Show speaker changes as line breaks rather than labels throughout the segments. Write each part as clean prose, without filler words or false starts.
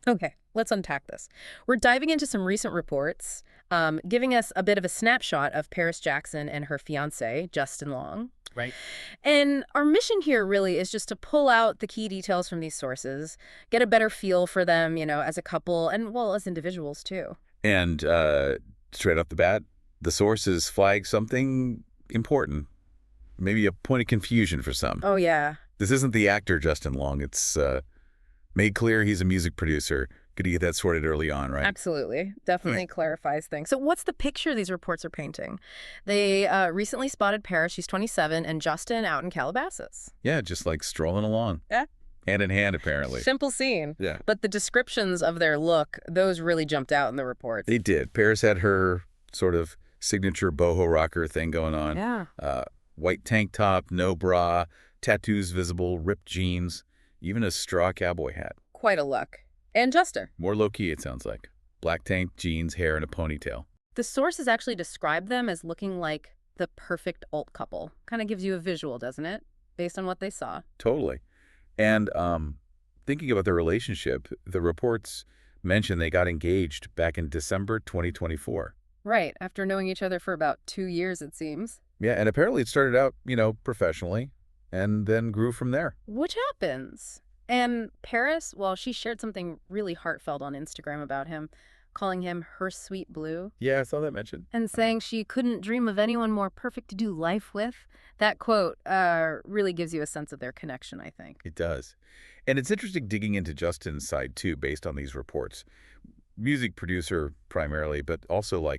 Okay, let's unpack this. We're diving into some recent reports, giving us a bit of a snapshot of Paris Jackson and her fiancé, Justin Long.
Right.
And our mission here really is just to pull out the key details from these sources, get a better feel for them, as a couple and, well, as individuals too.
And straight off the bat, the sources flag something important, maybe a point of confusion for some.
Oh, yeah.
This isn't the actor Justin Long. It's made clear he's a music producer. Good to get that sorted early on, right?
Absolutely. Definitely clarifies things. So what's the picture these reports are painting? They recently spotted Paris, she's 27, and Justin out in Calabasas.
Yeah, just like strolling along.
Yeah.
Hand in hand, apparently.
Simple scene.
Yeah.
But the descriptions of their look, those really jumped out in the reports.
They did. Paris had her sort of signature boho rocker thing going on.
Yeah.
White tank top, no bra, tattoos visible, ripped jeans, even a straw cowboy hat.
Quite a look. And Justin.
More low-key, it sounds like. Black tank, jeans, hair, and a ponytail.
The sources actually describe them as looking like the perfect alt couple. Kind of gives you a visual, doesn't it? Based on what they saw.
Totally. And thinking about their relationship, the reports mention they got engaged back in December 2024.
Right. After knowing each other for about 2 years, it seems.
Yeah, and apparently it started out, professionally, and then grew from there.
Which happens. And Paris, well, she shared something really heartfelt on Instagram about him, calling him her sweet blue.
Yeah, I saw that mentioned.
And saying she couldn't dream of anyone more perfect to do life with. That quote really gives you a sense of their connection, I think.
It does. And it's interesting digging into Justin's side, too, based on these reports. Music producer primarily, but also,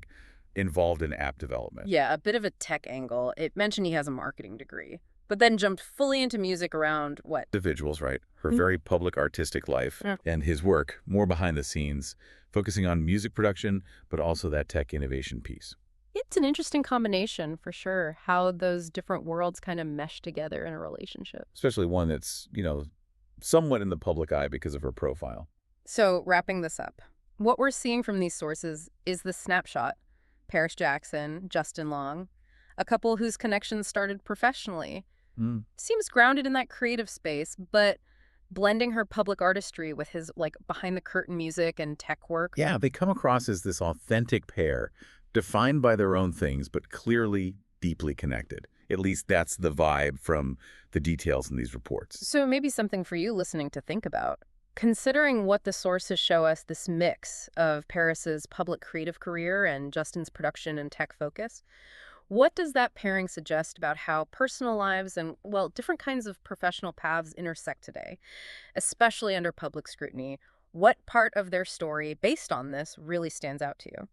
involved in app development.
Yeah, a bit of a tech angle. It mentioned he has a marketing degree, but then jumped fully into music around what?
Individuals, right? Her very public artistic life and his work, more behind the scenes, focusing on music production, but also that tech innovation piece.
It's an interesting combination, for sure, how those different worlds kind of mesh together in a relationship.
Especially one that's, somewhat in the public eye because of her profile.
So, wrapping this up, what we're seeing from these sources is the snapshot. Paris Jackson, Justin Long, a couple whose connections started professionally. Seems grounded in that creative space, but blending her public artistry with his, behind-the-curtain music and tech work.
Yeah, they come across as this authentic pair, defined by their own things, but clearly deeply connected. At least that's the vibe from the details in these reports.
So maybe something for you listening to think about. Considering what the sources show us, this mix of Paris's public creative career and Justin's production and tech focus, what does that pairing suggest about how personal lives and, well, different kinds of professional paths intersect today, especially under public scrutiny? What part of their story, based on this, really stands out to you?